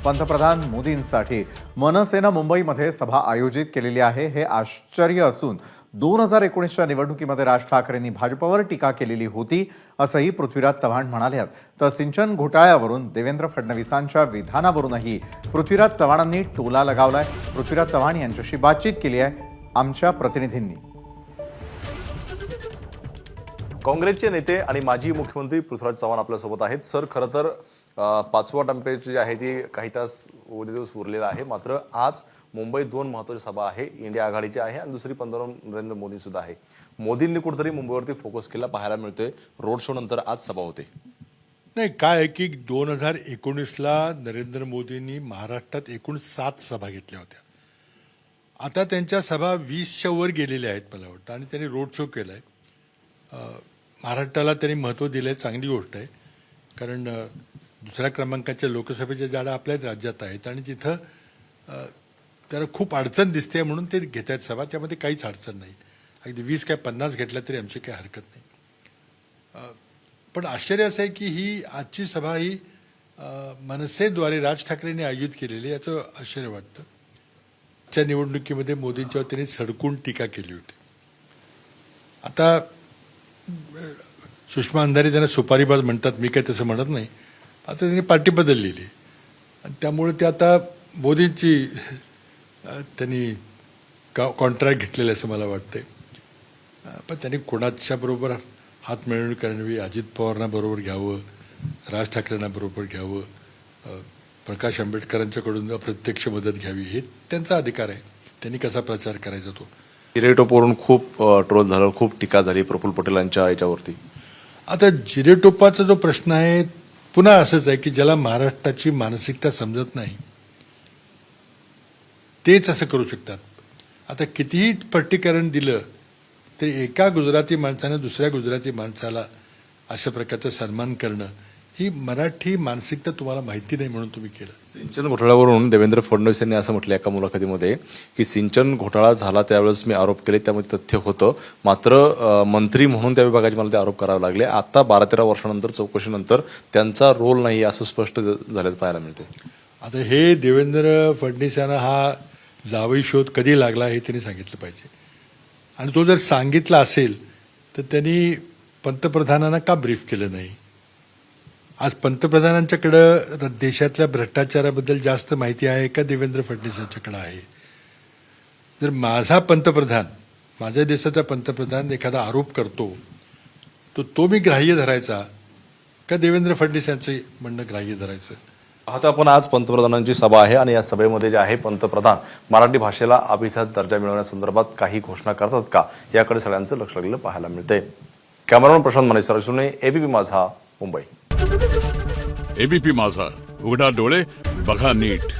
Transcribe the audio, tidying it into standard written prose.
पंतप्रधान मोदींसाठी मनसेनं मुंबईमध्ये सभा आयोजित केलेली आहे। हे आश्चर्य असून 2019च्या निवडणुकीमध्ये राज ठाकरेंनी भाजपवर टीका केलेली होती असंही पृथ्वीराज चव्हाण म्हणाले। तर सिंचन घोटाळ्यावरून देवेंद्र फडणवीसांच्या विधानावरूनही पृथ्वीराज चव्हाणांनी टोला लगावलाय। पृथ्वीराज चव्हाण यांच्याशी बातचीत केली आहे आमच्या प्रतिनिधींनी। काँग्रेसचे नेते आणि माजी मुख्यमंत्री पृथ्वीराज चव्हाण आपल्यासोबत आहेत। सर, खरं तर पाचवा टप्प्याची जी आहे ती काही तास दिवस उरलेला आहे, मात्र आज मुंबईत दोन महत्त्वाची सभा आहे। इंडिया आघाडीची आहे आणि दुसरी पंतप्रधान नरेंद्र मोदी सुद्धा आहे। मोदींनी कुठेतरी मुंबईवरती फोकस केला पाहायला मिळतोय। रोड शो नंतर आज सभा होते। नाही, काय आहे की 2019ला नरेंद्र मोदींनी महाराष्ट्रात एकूण 7 सभा घेतल्या होत्या। आता त्यांच्या सभा 20च्या वर गेलेल्या आहेत मला वाटतं, आणि त्यांनी रोड शो केलाय। महाराष्ट्राला त्यांनी महत्त्व दिलंय, चांगली गोष्ट आहे, कारण दुसऱ्या क्रमांकाच्या लोकसभेच्या जागा आपल्याच राज्यात आहेत आणि तिथं त्याला खूप अडचण दिसते म्हणून ते घेत आहेत सभा। त्यामध्ये काहीच अडचण नाही, अगदी 20 काय 50 घेतल्या तरी आमची काही हरकत नाही। पण आश्चर्य असं आहे की ही आजची सभा ही मनसेद्वारे राज ठाकरेंनी आयोजित केलेली, याचं आश्चर्य वाटतं। च्या निवडणुकीमध्ये मोदींच्यावर त्यांनी सडकून टीका केली होती। आता सुषमा अंधारे त्यांना सुपारीबाज म्हणतात, मी काही तसं म्हणत नाही। आता त्यांनी पार्टी बदललेली आणि त्यामुळे ते आता मोदींची त्यांनी कॉन्ट्रॅक्ट घेतलेलं असं मला वाटतंय। पण त्यांनी कोणाच्या बरोबर हात मिळवणी करावी, अजित पवारांना बरोबर घ्यावं, राज ठाकरेंना बरोबर घ्यावं, प्रकाश आंबेडकरांच्याकडून अप्रत्यक्ष मदत घ्यावी, हे त्यांचा अधिकार आहे। त्यांनी कसा प्रचार करायचा तो। जिरेटोपवरून खूप ट्रोल झालं, खूप टीका झाली प्रफुल्ल पटेलांच्या याच्यावरती। आता जिरेटोपाचा जो प्रश्न आहे पुन्हा असंच आहे की ज्याला महाराष्ट्राची मानसिकता समजत नाही तेच असं करू शकतात। आता कितीही स्पष्टीकरण दिलं तरी एका गुजराती माणसाने दुसऱ्या गुजराती माणसाला अशा प्रकारचा सन्मान करणं ही मराठी मानसिकता तुम्हाला माहिती नाही म्हणून तुम्ही केलं। सिंचन घोटाळ्यावरून देवेंद्र फडणवीस यांनी असं म्हटलं एका मुलाखतीमध्ये की सिंचन घोटाळा झाला त्यावेळेस मी आरोप केले, त्यामध्ये तथ्य होतं, मात्र मंत्री म्हणून त्या विभागाचे मला ते आरोप करावे लागले। आता 12-13 वर्षानंतर चौकशीनंतर त्यांचा रोल नाही असं स्पष्ट झाल्याचं पाहायला मिळते। आता हे देवेंद्र फडणवीस यांना हा जावई शोध कधी लागला हे त्यांनी सांगितलं पाहिजे, आणि तो जर सांगितला असेल तर त्यांनी पंतप्रधानांना का ब्रीफ केलं नाही। आज पंतप्रधानांच्याकडं देशातल्या भ्रष्टाचाराबद्दल जास्त माहिती आहे का देवेंद्र फडणवीस यांच्याकडे आहे। जर माझा पंतप्रधान, माझ्या देशाचा पंतप्रधान एखादा आरोप करतो तर तो मी ग्राह्य धरायचा का देवेंद्र फडणवीस यांचं म्हणणं ग्राह्य धरायचं। आता आपण आज पंतप्रधानांची सभा आहे आणि या सभेमध्ये जे आहे पंतप्रधान मराठी भाषेला अभिजात दर्जा मिळवण्यासंदर्भात काही घोषणा करतात का, याकडे सगळ्यांचं लक्ष लागलेलं पाहायला मिळतंय। कॅमेरामन प्रशांत मनेसरसुने, एबीपी माझा, मुंबई। एबीपी माझा, उघडा डोळे बघा नीट।